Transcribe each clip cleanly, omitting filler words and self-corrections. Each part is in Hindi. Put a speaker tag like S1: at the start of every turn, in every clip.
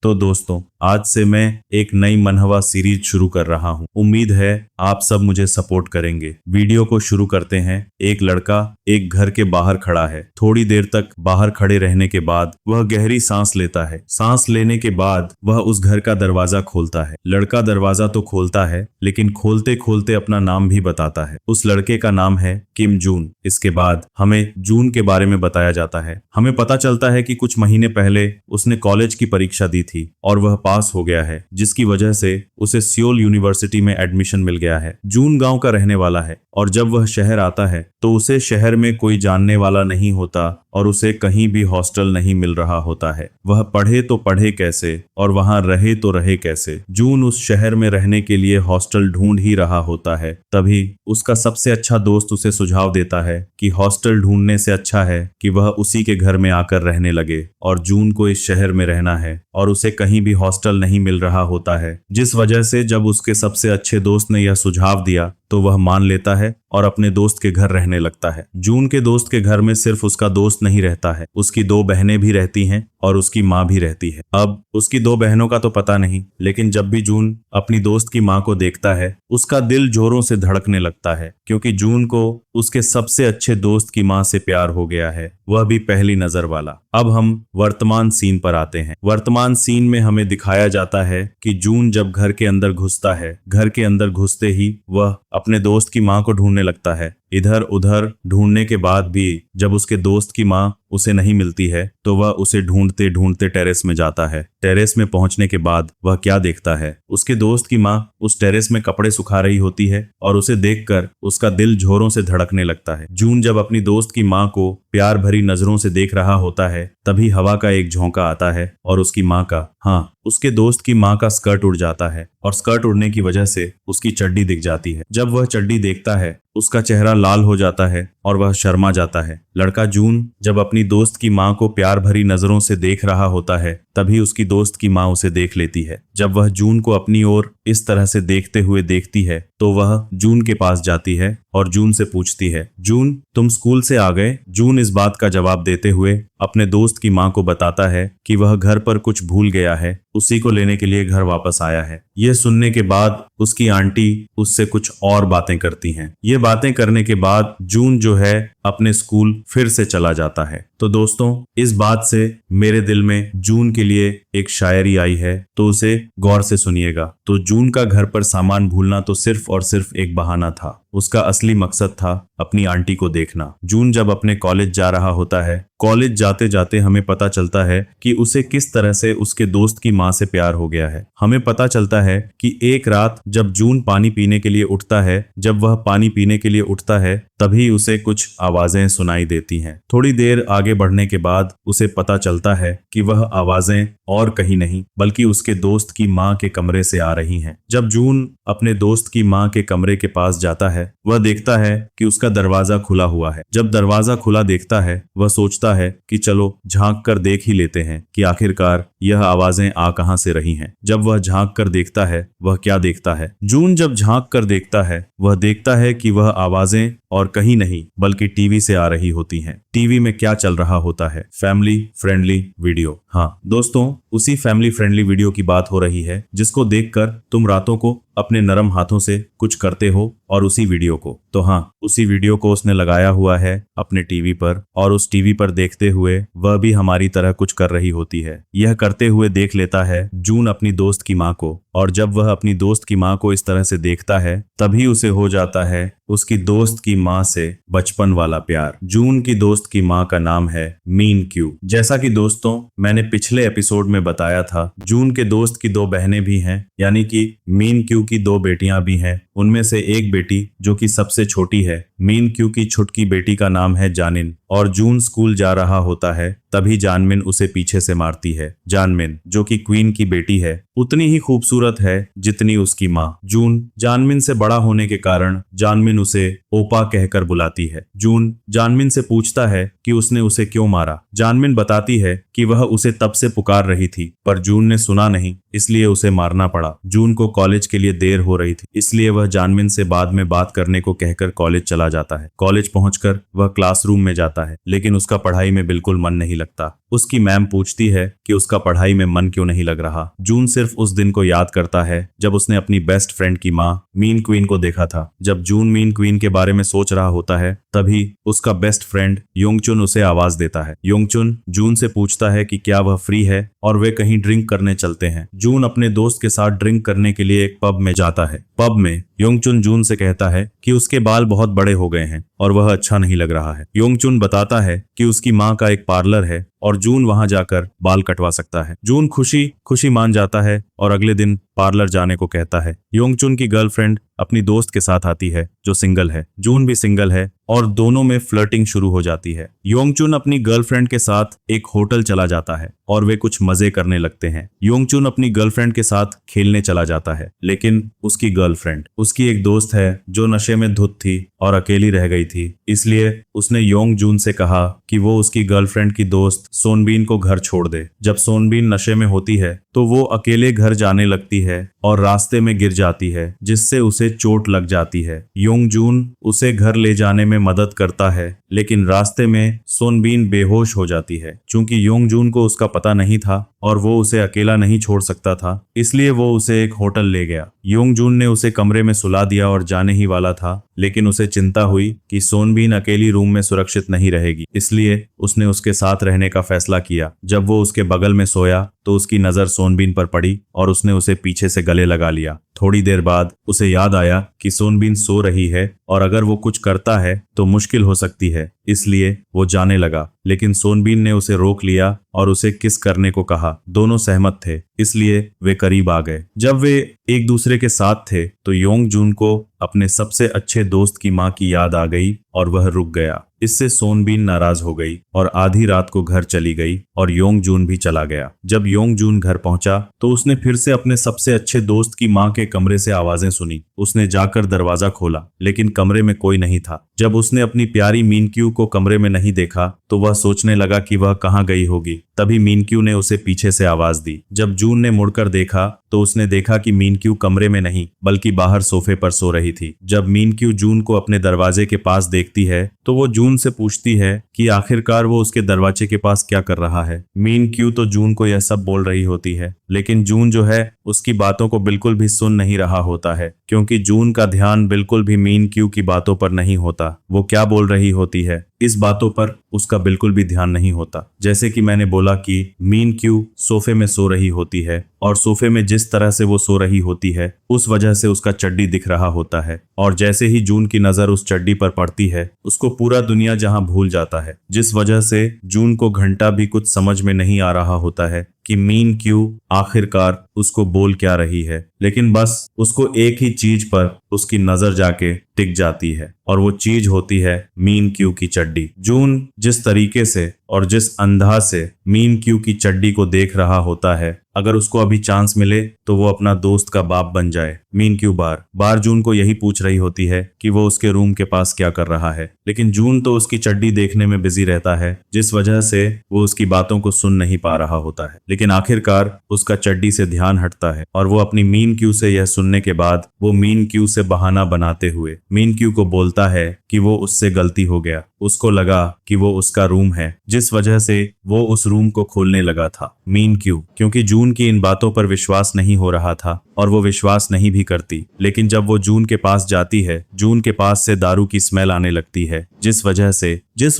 S1: तो दोस्तों, आज से मैं एक नई मनहवा सीरीज शुरू कर रहा हूँ। उम्मीद है आप सब मुझे सपोर्ट करेंगे। वीडियो को शुरू करते हैं। एक लड़का एक घर के बाहर खड़ा है। थोड़ी देर तक बाहर खड़े रहने के बाद वह गहरी सांस लेता है। सांस लेने के बाद वह उस घर का दरवाजा खोलता है। लड़का दरवाजा तो खोलता है, लेकिन खोलते खोलते अपना नाम भी बताता है। उस लड़के का नाम है किम जून। इसके बाद हमें जून के बारे में बताया जाता है। हमें पता चलता है कि कुछ महीने पहले उसने कॉलेज की परीक्षा दी थी और वह पास हो गया है, जिसकी वजह से उसे सियोल यूनिवर्सिटी में एडमिशन मिल गया है। जून गांव का रहने वाला है और जब वह शहर आता है तो उसे शहर में कोई जानने वाला नहीं होता और उसे कहीं भी हॉस्टल नहीं मिल रहा होता है। वह पढ़े तो पढ़े कैसे और वहां रहे तो रहे कैसे। जून उस शहर में रहने के लिए हॉस्टल ढूंढ ही रहा होता है। तभी उसका सबसे अच्छा दोस्त उसे सुझाव देता है कि हॉस्टल ढूंढने से अच्छा है कि वह उसी के घर में आकर रहने लगे। और जून को इस शहर में रहना है और उसे कहीं भी हॉस्टल नहीं मिल रहा होता है, जिस वजह से जब उसके सबसे अच्छे दोस्त ने यह सुझाव दिया तो वह मान लेता है और अपने दोस्त के घर रहने लगता है। जून के दोस्त के घर में सिर्फ उसका दोस्त नहीं रहता है, उसकी 2 बहनें भी रहती हैं और उसकी माँ भी रहती है। अब उसकी 2 बहनों का तो पता नहीं, लेकिन जब भी जून अपनी दोस्त की माँ को देखता है उसका दिल जोरों से धड़कने लगता है, क्योंकि जून को उसके सबसे अच्छे दोस्त की माँ से प्यार हो गया है, वह भी पहली नजर वाला। अब हम वर्तमान सीन पर आते हैं। वर्तमान सीन में हमें दिखाया जाता है कि जून जब घर के अंदर घुसता है, घर के अंदर घुसते ही वह अपने दोस्त की माँ को ढूंढने लगता है। इधर उधर ढूंढने के बाद भी जब उसके दोस्त की माँ उसे नहीं मिलती है तो वह उसे ढूंढते ढूंढते टेरेस में जाता है। टेरेस में पहुंचने के बाद वह क्या देखता है, उसके दोस्त की माँ उस टेरेस में कपड़े सुखा रही होती है और उसे देखकर उसका दिल जोरों से धड़कने लगता है। जून जब अपनी दोस्त की माँ को प्यार भरी नजरों से देख रहा होता है, तभी हवा का एक झोंका आता है और उसकी माँ का, हाँ, उसके दोस्त की माँ का स्कर्ट उड़ जाता है और स्कर्ट उड़ने की वजह से उसकी चड्डी दिख जाती है। जब वह चड्डी देखता है उसका चेहरा लाल हो जाता है और वह शर्मा जाता है। लड़का जून जब अपनी दोस्त की माँ को प्यार भरी नजरों से देख रहा होता है, तभी उसकी दोस्त की माँ उसे देख लेती है। जब वह जून को अपनी ओर इस तरह से देखते हुए देखती है तो वह जून के पास जाती है और जून से पूछती है, जून, तुम स्कूल से आ गए? जून इस बात का जवाब देते हुए अपने दोस्त की माँ को बताता है कि वह घर पर कुछ भूल गया है, उसी को लेने के लिए घर वापस आया है। यह सुनने के बाद उसकी आंटी उससे कुछ और बातें करती हैं। ये बातें करने के बाद जून जो है अपने स्कूल फिर से चला जाता है। तो दोस्तों, इस बात से मेरे दिल में जून के लिए एक शायरी आई है, तो उसे गौर से सुनिएगा। तो जून का घर पर सामान भूलना तो सिर्फ और सिर्फ एक बहाना था, उसका असली मकसद था अपनी आंटी को देखना। जून जब अपने कॉलेज जा रहा होता है, कॉलेज जाते जाते हमें पता चलता है कि उसे किस तरह से उसके दोस्त की माँ से प्यार हो गया है। हमें पता चलता है कि एक रात जब जून पानी पीने के लिए उठता है, जब वह पानी पीने के लिए उठता है, तभी उसे कुछ आवाजें सुनाई देती हैं। थोड़ी देर आगे बढ़ने के बाद उसे पता चलता है कि वह आवाजें और कहीं नहीं बल्कि उसके दोस्त की माँ के कमरे से आ रही हैं। जब जून अपने दोस्त की माँ के कमरे के पास जाता है, वह देखता है कि उसका दरवाजा खुला हुआ है। जब दरवाजा खुला देखता है, वह सोचता है कि चलो झांक कर देख ही लेते हैं कि आखिरकार यह आवाजें आ कहां से रही हैं। जब वह झांक कर देखता है, वह क्या देखता है? जून जब झांक कर देखता है, वह देखता है कि वह आवाजें और कहीं नहीं बल्कि टीवी से आ रही होती हैं। टीवी में क्या चल रहा होता है? Family friendly video. हाँ दोस्तों, उसी फैमिली फ्रेंडली वीडियो की बात हो रही है जिसको देखकर तुम रातों को अपने नरम हाथों से कुछ करते हो, और उसी वीडियो को, तो हाँ, उसी वीडियो को उसने लगाया हुआ है अपने टीवी पर, और उस टीवी पर देखते हुए वह भी हमारी तरह कुछ कर रही होती है। यह करते हुए देख लेता है जून अपनी दोस्त की माँ को, और जब वह अपनी दोस्त की माँ को इस तरह से देखता है, तभी उसे हो जाता है उसकी दोस्त की माँ से बचपन वाला प्यार। जून की दोस्त की माँ का नाम है मीन क्यू। जैसा कि दोस्तों मैंने पिछले एपिसोड में बताया था, जून के दोस्त की 2 बहनें भी हैं, यानी कि मीन क्यू की 2 बेटियां भी हैं। उनमें से एक बेटी जो कि सबसे छोटी है, मीन क्यू की छुटकी बेटी का नाम है जानिन। और जून स्कूल जा रहा होता है, तभी जानमिन उसे पीछे से मारती है। जानमिन जो कि क्वीन की बेटी है, उतनी ही खूबसूरत है जितनी उसकी माँ। जून जानमिन से बड़ा होने के कारण जानमिन उसे ओपा कहकर बुलाती है। जून जानमिन से पूछता है कि उसने उसे क्यों मारा। जानमिन बताती है कि वह उसे तब से पुकार रही थी, पर जून ने सुना नहीं, इसलिए उसे मारना पड़ा। जून को कॉलेज के लिए देर हो रही थी, इसलिए वह जानमिन से बाद में बात करने को कहकर कॉलेज चला जाता है। कॉलेज पहुंचकर वह क्लासरूम में जाता है, लेकिन उसका पढ़ाई में बिल्कुल मन नहीं लगता। उसकी मैम पूछती है कि उसका पढ़ाई में मन क्यों नहीं लग रहा। जून सिर्फ उस दिन को याद करता है जब उसने अपनी बेस्ट फ्रेंड की माँ मीन क्वीन को देखा था। जब जून मीन क्वीन के बारे में सोच रहा होता है तभी उसका बेस्ट फ्रेंड योंगचुन उसे आवाज देता है। योंगचुन जून से पूछता है कि क्या वह फ्री है और वे कहीं ड्रिंक करने चलते हैं। जून अपने दोस्त के साथ ड्रिंक करने के लिए एक पब में जाता है। पब में योंगचुन जून से कहता है कि उसके बाल बहुत बड़े हो गए हैं और वह अच्छा नहीं लग रहा है। योंगचुन बताता है कि उसकी माँ का एक पार्लर है और जून वहां जाकर बाल कटवा सकता है। जून खुशी खुशी मान जाता है और अगले दिन पार्लर जाने को कहता है। योंगचुन की गर्लफ्रेंड अपनी दोस्त के साथ आती है जो सिंगल है। जून भी सिंगल है और दोनों में फ्लर्टिंग शुरू हो जाती है। योंगचुन अपनी गर्लफ्रेंड के साथ एक होटल चला जाता है और वे कुछ मजे करने लगते हैं। योंगचुन अपनी गर्लफ्रेंड के साथ खेलने चला जाता है, लेकिन उसकी गर्लफ्रेंड उसकी एक दोस्त है जो नशे में धुत थी और अकेली रह गई थी। इसलिए उसने योंगजून से कहा कि वो उसकी गर्लफ्रेंड की दोस्त सोनबीन को घर छोड़ दे। जब सोनबीन नशे में होती है तो वो अकेले घर जाने लगती है और रास्ते में गिर जाती है जिससे उसे चोट लग जाती है। योंगजून उसे घर ले जाने में मदद करता है, लेकिन रास्ते में सोनबीन बेहोश हो जाती है। चूंकि योंगजून को उसका पता नहीं था और वो उसे अकेला नहीं छोड़ सकता था, इसलिए वो उसे एक होटल ले गया। योंगजून ने उसे कमरे में सुला दिया और जाने ही वाला था, लेकिन उसे चिंता हुई कि सोनबीन अकेली रूम में सुरक्षित नहीं रहेगी, इसलिए उसने उसके साथ रहने का फैसला किया। जब वो उसके बगल में सोया तो उसकी नजर सोनबीन पर पड़ी और उसने उसे पीछे से गले लगा लिया। थोड़ी देर बाद उसे याद आया कि सोनबीन सो रही है और अगर वो कुछ करता है तो मुश्किल हो सकती है, इसलिए वो जाने लगा। लेकिन सोनबीन ने उसे रोक लिया और उसे किस करने को कहा। दोनों सहमत थे, इसलिए वे करीब आ गए। जब वे एक दूसरे के साथ थे तो योंगजून को अपने सबसे अच्छे दोस्त की माँ की याद आ गई और वह रुक गया। इससे सोनबीन नाराज हो गई और आधी रात को घर चली गई और योंगजून भी चला गया। जब योंगजून घर पहुंचा तो उसने फिर से अपने सबसे अच्छे दोस्त की माँ के कमरे से आवाजें सुनी। उसने जाकर दरवाजा खोला, लेकिन कमरे में कोई नहीं था। जब उसने अपनी प्यारी मीनक्यू को कमरे में नहीं देखा तो वह सोचने लगा कि वह कहाँ गई होगी। तभी मीनक्यू ने उसे पीछे से आवाज दी। जब जून ने मुड़कर देखा तो उसने देखा कि मीनक्यू कमरे में नहीं बल्कि बाहर सोफे पर सो रही थी। जब मीनक्यू जून को अपने दरवाजे के पास देखती है तो वो जून से पूछती है कि आखिरकार वो उसके दरवाजे के पास क्या कर रहा है। मीनक्यू तो जून को यह सब बोल रही होती है, लेकिन जून जो है उसकी बातों को बिल्कुल भी सुन नहीं रहा होता है, क्योंकि जून का ध्यान बिल्कुल भी मीनक्यू की बातों पर नहीं होता। वो क्या बोल रही होती है इस बातों पर उसका बिल्कुल भी ध्यान नहीं होता। जैसे कि मैंने बोला कि मीनक्यू सोफे में सो रही होती है और सोफे में जिस तरह से वो सो रही होती है उस वजह से उसका चड्डी दिख रहा होता है, और जैसे ही जून की नजर उस चड्डी पर पड़ती है उसको पूरा दुनिया जहां भूल जाता है, जिस वजह से जून को घंटा भी कुछ समझ में नहीं आ रहा होता है कि मीनक्यू आखिरकार उसको बोल क्या रही है। लेकिन बस उसको एक ही चीज पर उसकी नजर जाके टिक जाती है और वो चीज होती है मीनक्यू की चड्डी। जून जिस तरीके से और जिस अंदाज से मीनक्यू की चड्डी को देख रहा होता है, अगर उसको अभी चांस मिले तो वो अपना दोस्त का बाप बन जाए। मीनक्यू बार बार जून को यही पूछ रही होती है कि वो उसके रूम के पास क्या कर रहा है, लेकिन जून तो उसकी चड्डी देखने में बिजी रहता है, जिस वजह से वो उसकी बातों को सुन नहीं पा रहा होता है। लेकिन आखिरकार उसका चड्डी से ध्यान हटता है और वो अपनी मीनक्यू से यह सुनने के बाद वो मीनक्यू से बहाना बनाते हुए मीनक्यू को बोलता है कि वो उससे गलती हो गया। उसको लगा कि वो उसका रूम है, जिस वजह से वो उस रूम को खोलने लगा था। मीनक्यू क्योंकि जून की इन बातों पर विश्वास नहीं हो रहा था और वो विश्वास नहीं भी करती, लेकिन जब वो जून के पास जाती है जून के पास से दारू की स्मेल आने लगती है, जिस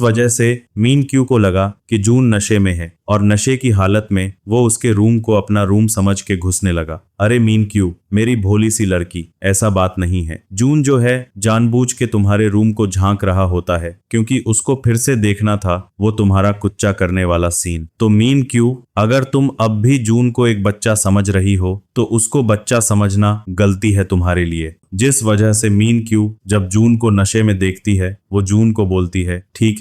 S1: वजह से मीनक्यू को लगा कि जून नशे में है और नशे की हालत में वो उसके रूम को अपना रूम समझ के घुसने लगा। अरे मीनक्यू मेरी भोली सी लड़की, ऐसा बात नहीं है। जून जो है जानबूझ के तुम्हारे रूम को झांक रहा होता है क्योंकि उसको फिर से देखना था वो तुम्हारा कुच्चा करने वाला सीन। तो मीनक्यू अगर तुम अब भी जून को एक बच्चा समझ रही हो तो उसको बच्चा समझना गलती है तुम्हारे लिए। जिस वजह से मीनक्यू जब जून को नशे में देखती है वो जून को बोलती है, ठीक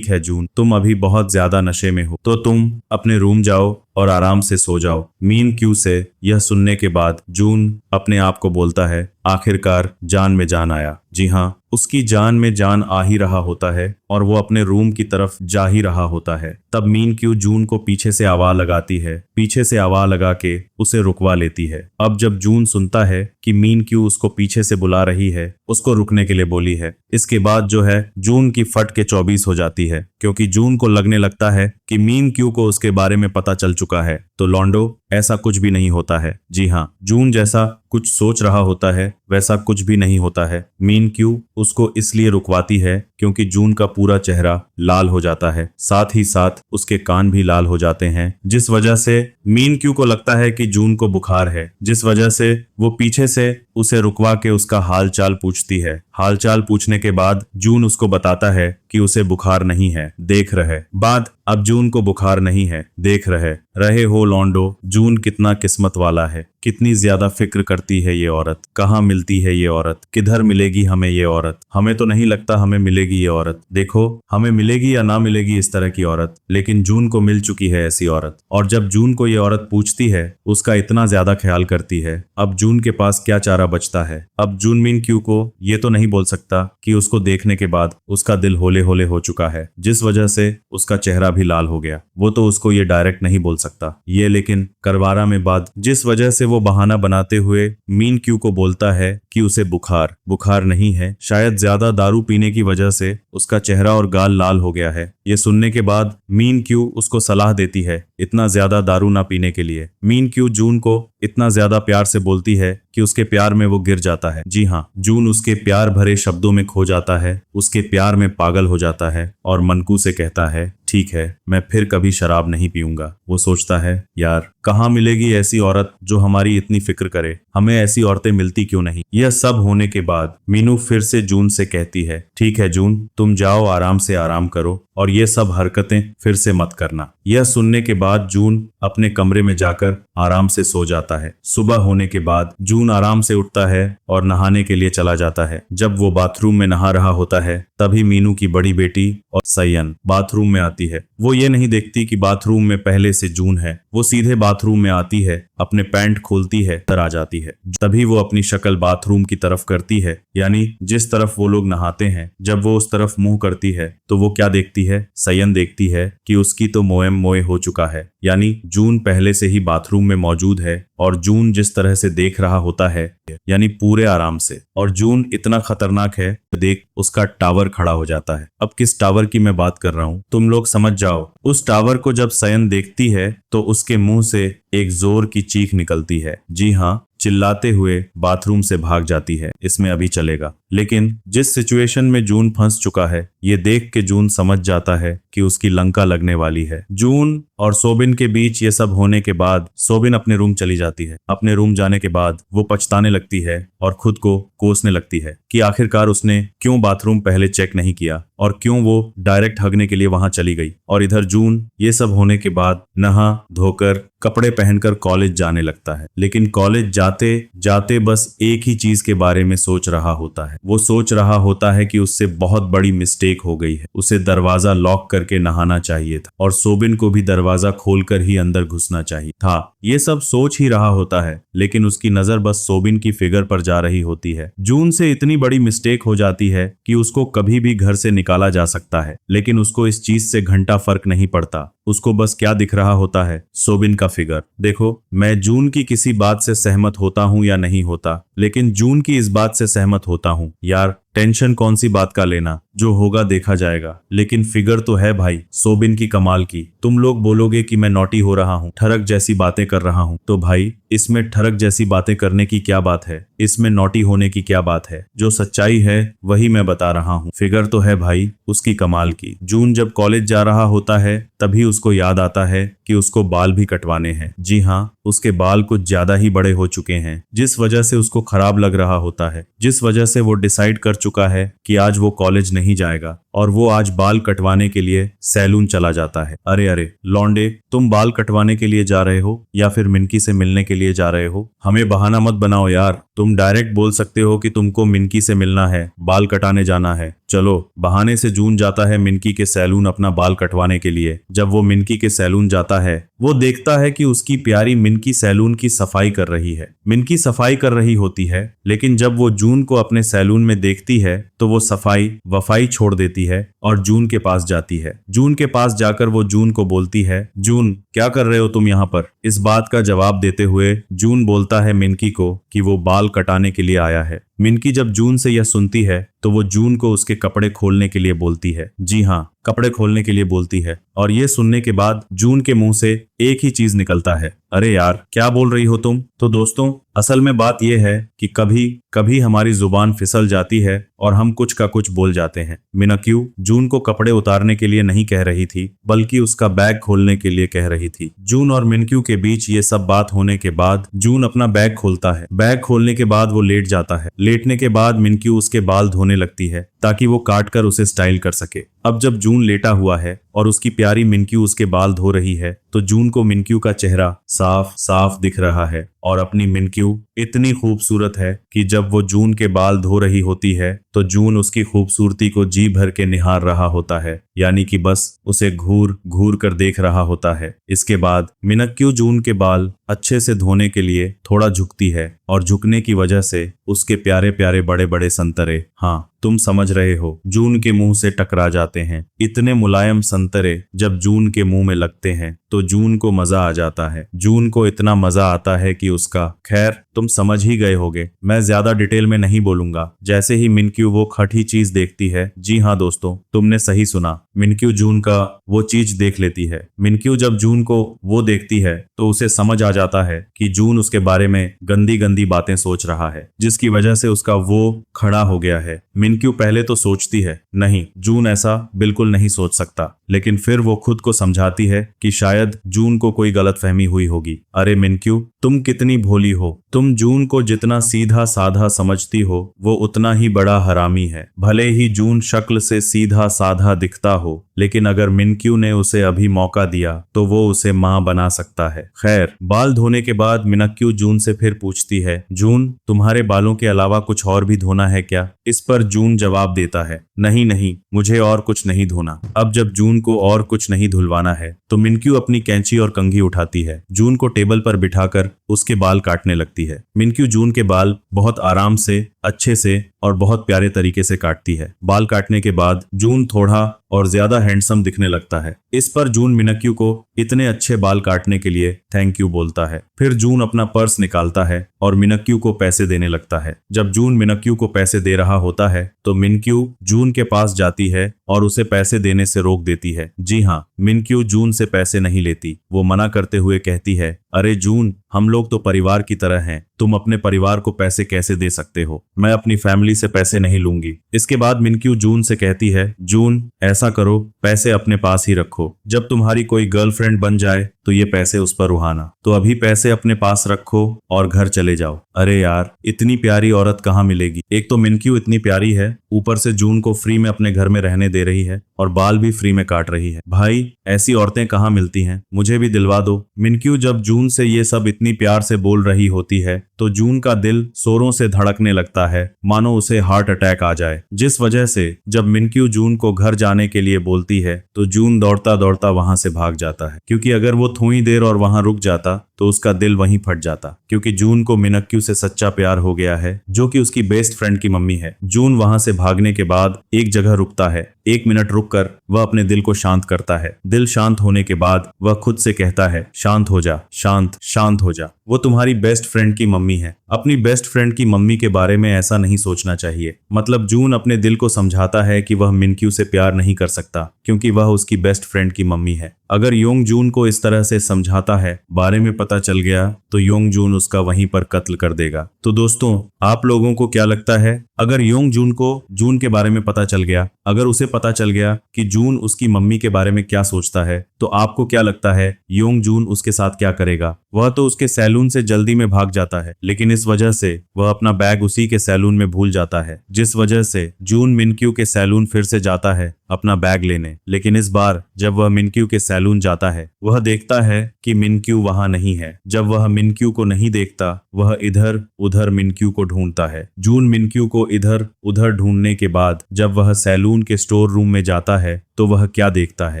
S1: है जून, तुम अभी बहुत ज्यादा नशे में हो तो तुम अपने रूम जाओ और आराम से सो जाओ। मीनक्यू से यह सुनने के बाद जून अपने आप को बोलता है आखिरकार जान में जान आया। जी हाँ, उसकी जान में जान आ ही रहा होता है और वो अपने रूम की तरफ जा ही रहा होता है। तब मीनक्यू जून को पीछे से आवाज लगाती है, पीछे से आवाज लगा के उसे रुकवा लेती है। अब जब जून सुनता है कि मीनक्यू उसको पीछे से बुला रही है, उसको रुकने के लिए बोली है, इसके बाद जो है जून की फट के 24 हो जाती है, क्योंकि जून को लगने लगता है कि मीन क्यू को उसके बारे में पता चल चुका है। तो लॉन्डो, ऐसा कुछ भी नहीं होता है। जी हाँ, जून जैसा कुछ सोच रहा होता है वैसा कुछ भी नहीं होता है। मीन क्यू उसको इसलिए रुकवाती है क्योंकि जून का पूरा चेहरा लाल हो जाता है, साथ ही साथ उसके कान भी लाल हो जाते हैं, जिस वजह से मीन क्यू को लगता है कि जून को बुखार है, जिस वजह से वो पीछे से उसे रुकवा के उसका हालचाल पूछती है। हालचाल पूछने के बाद जून उसको बताता है कि उसे बुखार नहीं है, देख रहे बाद अब जून को बुखार नहीं है, देख रहे हो लॉन्डो, जून कितना किस्मत वाला है, कितनी ज्यादा फिक्र करती है ये औरत, कहाँ मिलती है ये औरत, किधर मिलेगी हमें ये औरत, हमें तो नहीं लगता हमें मिलेगी ये औरत, देखो हमें मिलेगी या ना मिलेगी इस तरह की औरत, लेकिन जून को मिल चुकी है ऐसी औरत। और जब जून को ये औरत पूछती है, उसका इतना ज्यादा ख्याल करती है, अब जून के पास क्या चारा बचता है। अब जून मीन क्यू को ये तो नहीं बोल सकता कि उसको देखने के बाद उसका दिल होले होले हो चुका है, जिस वजह से उसका चेहरा भी लाल हो गया। वो तो उसको ये डायरेक्ट नहीं बोल सकता ये, लेकिन करवारा में बात, जिस वजह से वो बहाना बनाते हुए मीन क्यू को बोलता है कि उसे बुखार नहीं है, शायद ज्यादा दारू पीने की वजह से उसका चेहरा और गाल लाल हो गया है। ये सुनने के बाद मीन क्यू उसको सलाह देती है इतना ज्यादा दारू ना पीने के लिए। मीन क्यू जून को इतना ज्यादा प्यार से बोलती है कि उसके प्यार में वो गिर जाता है। जी हाँ, जून उसके प्यार भरे शब्दों में खो जाता है, उसके प्यार में पागल हो जाता है और मनकू से कहता है, ठीक है मैं फिर कभी शराब नहीं पीऊंगा। वो सोचता है, यार कहाँ मिलेगी ऐसी औरत जो हमारी इतनी फिक्र करे, हमें ऐसी औरतें मिलती क्यों नहीं। यह सब होने के बाद मीनू फिर से जून से कहती है, ठीक है जून, तुम जाओ आराम से आराम करो और ये सब हरकतें फिर से मत करना। यह सुनने के बाद जून अपने कमरे में जाकर आराम से सो जाता है। सुबह होने के बाद जून आराम से उठता है और नहाने के लिए चला जाता है। जब वो बाथरूम में नहा रहा होता है तभी मीनू की बड़ी बेटी और सयन बाथरूम में आती है। वो ये नहीं देखती कि बाथरूम में पहले से जून है, वो सीधे बाथरूम में आती है, अपने पैंट खोलती है, अंदर आ जाती है। तभी वो अपनी शक्ल बाथरूम की तरफ करती है, यानी जिस तरफ वो लोग नहाते हैं। जब वो उस तरफ मुंह करती है तो वो क्या देखती है, सयन देखती है कि उसकी तो मोए हो चुका है, यानी जून पहले से ही बाथरूम में मौजूद है और जून जिस तरह से देख रहा होता है, यानी पूरे आराम से। और जून इतना खतरनाक है, देख उसका टावर खड़ा हो जाता है। अब किस टावर की मैं बात कर रहा हूँ तुम लोग समझ जाओ। उस टावर को जब सयन देखती है तो उसके मुंह से एक जोर की चीख निकलती है। जी हाँ, चिल्लाते हुए बाथरूम से भाग जाती है। इसमें अभी चलेगा, लेकिन जिस सिचुएशन में जून फंस चुका है ये देख के जून समझ जाता है कि उसकी लंका लगने वाली है। जून और सोबिन के बीच ये सब होने के बाद सोबिन अपने रूम चली जाती है। अपने रूम जाने के बाद वो पछताने लगती है और खुद को कोसने लगती है कि आखिरकार उसने क्यों बाथरूम पहले चेक नहीं किया और क्यों वो डायरेक्ट हगने के लिए वहां चली गई। और इधर जून ये सब होने के बाद नहा धोकर कपड़े पहनकर कॉलेज जाने लगता है, लेकिन कॉलेज जाते जाते बस एक ही चीज के बारे में सोच रहा होता है। वो सोच रहा होता है कि उससे बहुत बड़ी मिस्टेक हो गई है, उसे दरवाजा लॉक करके नहाना चाहिए था और सोबिन को भी दरवाजा खोलकर ही अंदर घुसना चाहिए था। ये सब सोच ही रहा होता है, लेकिन उसकी नजर बस सोबिन की फिगर पर जा रही होती है। जून से इतनी बड़ी मिस्टेक हो जाती है कि उसको कभी भी घर से निकाला जा सकता है, लेकिन उसको इस चीज से घंटा फर्क नहीं पड़ता। उसको बस क्या दिख रहा होता है, सोबिन का फिगर। देखो, मैं जून की किसी बात से सहमत होता हूँ या नहीं होता, लेकिन जून की इस बात से सहमत होता हूँ। यार टेंशन कौन सी बात का लेना, जो होगा देखा जाएगा, लेकिन फिगर तो है भाई सोबिन की कमाल की। तुम लोग बोलोगे कि मैं नॉटी हो रहा हूँ, ठरक जैसी बातें कर रहा हूँ, तो भाई इसमें ठरक जैसी बातें करने की क्या बात है, इसमें नॉटी होने की क्या बात है। जो सच्चाई है वही मैं बता रहा हूँ। फिगर तो है भाई उसकी कमाल की। जून जब कॉलेज जा रहा होता है तभी उसको याद आता है कि उसको बाल भी कटवाने हैं। जी हाँ, उसके बाल कुछ ज्यादा ही बड़े हो चुके हैं, जिस वजह से उसको खराब लग रहा होता है, जिस वजह से वो डिसाइड कर चुका है कि आज वो कॉलेज नहीं जाएगा और वो आज बाल कटवाने के लिए सैलून चला जाता है। अरे लौंडे, तुम बाल कटवाने के लिए जा रहे हो या फिर मिनकी से मिलने के लिए जा रहे हो? हमें बहाना मत बनाओ यार, तुम डायरेक्ट बोल सकते हो कि तुमको मिनकी से मिलना है, बाल कटाने जाना है। चलो, बहाने से जून जाता है मिनकी के सैलून अपना बाल कटवाने के लिए। जब वो मिनकी के सैलून जाता है वो देखता है कि उसकी प्यारी मिनकी सैलून की सफाई कर रही है। मिनकी सफाई कर रही होती है, लेकिन जब वो जून को अपने सैलून में देखती है तो वो सफाई वफाई छोड़ देती है और जून के पास जाती है। जून के पास जाकर वो जून को बोलती है, जून क्या कर रहे हो तुम यहाँ पर? इस बात का जवाब देते हुए जून बोलता है मिनकी को कि वो बाल कटाने के लिए आया है। मिनकी जब जून से यह सुनती है तो वो जून को उसके कपड़े खोलने के लिए बोलती है। जी हाँ, कपड़े खोलने के लिए बोलती है। और ये सुनने के बाद जून के मुंह से एक ही चीज निकलता है, अरे यार क्या बोल रही हो तुम? तो दोस्तों असल में बात यह है कि कभी कभी हमारी जुबान फिसल जाती है और हम कुछ का कुछ बोल जाते हैं। मिनक्यू जून को कपड़े उतारने के लिए नहीं कह रही थी, बल्कि उसका बैग खोलने के लिए कह रही थी। जून और मिनक्यू के बीच ये सब बात होने के बाद जून अपना बैग खोलता है। बैग खोलने के बाद वो लेट जाता है। लेटने के बाद मिनक्यू उसके बाल धोने लगती है ताकि वो काट कर उसे स्टाइल कर सके। अब जब जून लेटा हुआ है और उसकी प्यारी मिनक्यू उसके बाल धो रही है तो जून को मिनक्यू का चेहरा साफ साफ दिख रहा है और अपनी मिनक्यू इतनी खूबसूरत है कि जब वो जून के बाल धो रही होती है तो जून उसकी खूबसूरती को जी भर के निहार रहा होता है, यानी कि बस उसे घूर घूर कर देख रहा होता है। इसके बाद मिनक्यू जून के बाल अच्छे से धोने के लिए थोड़ा झुकती है और झुकने की वजह से उसके प्यारे प्यारे बड़े बड़े संतरे, हाँ तुम समझ रहे हो, जून के मुंह से टकरा जाते हैं। इतने मुलायम संतरे जब जून के मुंह में लगते हैं तो जून को मजा आ जाता है। जून को इतना मजा आता है कि उसका, खैर तुम समझ ही गए होगे, मैं ज्यादा डिटेल में नहीं बोलूंगा। जैसे ही मिनक्यू वो खटी चीज देखती है, जी हाँ दोस्तों तुमने सही सुना, मिनक्यू जून का वो चीज देख लेती है। मिनक्यू जब जून को वो देखती है तो उसे समझ आ जाता है कि जून उसके बारे में गंदी गंदी बातें सोच रहा है, जिसकी वजह से उसका वो खड़ा हो गया है। मिनक्यू पहले तो सोचती है नहीं, जून ऐसा बिल्कुल नहीं सोच सकता, लेकिन फिर वो खुद को समझाती है कि शायद जून को कोई गलतफहमी हुई होगी। अरे मिनक्यू तुम कितनी भोली हो, तुम जून को जितना सीधा साधा समझती हो वो उतना ही बड़ा हरामी है। भले ही जून शक्ल से सीधा साधा दिखता हो, लेकिन अगर मिनक्यू ने उसे अभी मौका दिया तो वो उसे मां बना सकता है। खैर, बाल धोने के बाद मिनक्यू जून से फिर पूछती है, जून तुम्हारे बालों के अलावा कुछ और भी धोना है क्या? इस पर जून जवाब देता है, नहीं नहीं मुझे और कुछ नहीं धोना। अब जब जून को और कुछ नहीं धुलवाना है तो मिनक्यू अपनी कैंची और कंघी उठाती है, जून को टेबल पर बिठाकर उसके बाल काटने लगती है। मिनक्यू जून के बाल बहुत आराम से, अच्छे से और बहुत प्यारे तरीके से काटती है। बाल काटने के बाद जून थोड़ा और ज्यादा हैंडसम दिखने लगता है। इस पर जून मिनक्यू को इतने अच्छे बाल काटने के लिए थैंक यू बोलता है। फिर जून अपना पर्स निकालता है और मिनक्यू को पैसे देने लगता है। जब जून मिनक्यू को पैसे दे रहा होता है तो मिनक्यू जून के पास जाती है और उसे पैसे देने से रोक देती है। जी हाँ, मिनक्यू जून से पैसे नहीं लेती। वो मना करते हुए कहती है, अरे जून हम लोग तो परिवार की तरह हैं, तुम अपने परिवार को पैसे कैसे दे सकते हो? मैं अपनी फैमिली से पैसे नहीं लूंगी। इसके बाद मिनक्यू जून से कहती है, जून ऐसा करो, पैसे अपने पास ही रखो, जब तुम्हारी कोई गर्लफ्रेंड बन जाए तो ये पैसे उस पर उड़ाना। तो अभी पैसे अपने पास रखो और घर चले जाओ। अरे यार, इतनी प्यारी औरत कहाँ मिलेगी? एक तो मिनक्यू इतनी प्यारी है, ऊपर से जून को फ्री में अपने घर में रहने दे रही है और बाल भी फ्री में काट रही है। भाई ऐसी औरतें कहाँ मिलती हैं? मुझे भी दिलवा दो। मिनक्यू जब जून से ये सब इतनी प्यार से बोल रही होती है तो जून का दिल जोरों से धड़कने लगता है, मानो उसे हार्ट अटैक आ जाए। जिस वजह से जब मिनक्यू जून को घर जाने के लिए बोलती है तो जून दौड़ता दौड़ता वहां से भाग जाता है, क्योंकि अगर वो थोड़ी देर और वहां रुक जाता तो उसका दिल वहीं फट जाता, क्योंकि जून को मिनक्यू से सच्चा प्यार हो गया है, जो कि उसकी बेस्ट फ्रेंड की मम्मी है। जून वहां से भागने के बाद एक जगह रुकता है। 1 मिनट रुककर वह अपने दिल को शांत करता है। दिल शांत होने के बाद वह खुद से कहता है, शांत हो जा, शांत शांत हो जा। वो तुम्हारी बेस्ट फ्रेंड की मम्मी है। अपनी बेस्ट फ्रेंड की मम्मी के बारे में ऐसा नहीं सोचना चाहिए। मतलब जून अपने दिल को समझाता है कि वह मिनक्यू से प्यार नहीं कर सकता, क्योंकि वह उसकी बेस्ट फ्रेंड की मम्मी है। अगर योंग जून को इस तरह से समझाता है, बारे में पता चल गया तो योंग जून उसका वहीं पर कत्ल कर देगा। तो दोस्तों, आप लोगों को क्या लगता है, अगर योंग जून को जून के बारे में पता चल गया, अगर उसे पता चल गया कि जून उसकी मम्मी के बारे में क्या सोचता है, तो आपको क्या लगता है योंग जून उसके साथ क्या करेगा? वह तो उसके सैलून से जल्दी में भाग जाता है, लेकिन इस वजह से वह अपना बैग उसी के सैलून में भूल जाता है, जिस वजह से जून मिनक्यू के सैलून फिर से जाता है अपना बैग लेने। लेकिन इस बार जब वह मिनक्यू के सैलून जाता है, वह देखता है कि मिनक्यू वहां नहीं है। जब वह मिनक्यू को नहीं देखता, वह इधर उधर मिनक्यू को ढूंढता है। जून मिनक्यू को इधर उधर ढूंढने के बाद जब वह सैलून के स्टोर रूम में जाता है तो वह क्या देखता है?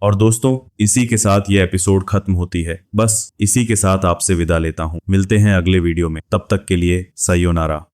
S1: और दोस्तों, इसी के साथ यह एपिसोड खत्म होती है। बस इसी के साथ आपसे विदा लेता हूं। मिलते हैं अगले वीडियो में, तब तक के लिए सयोनारा।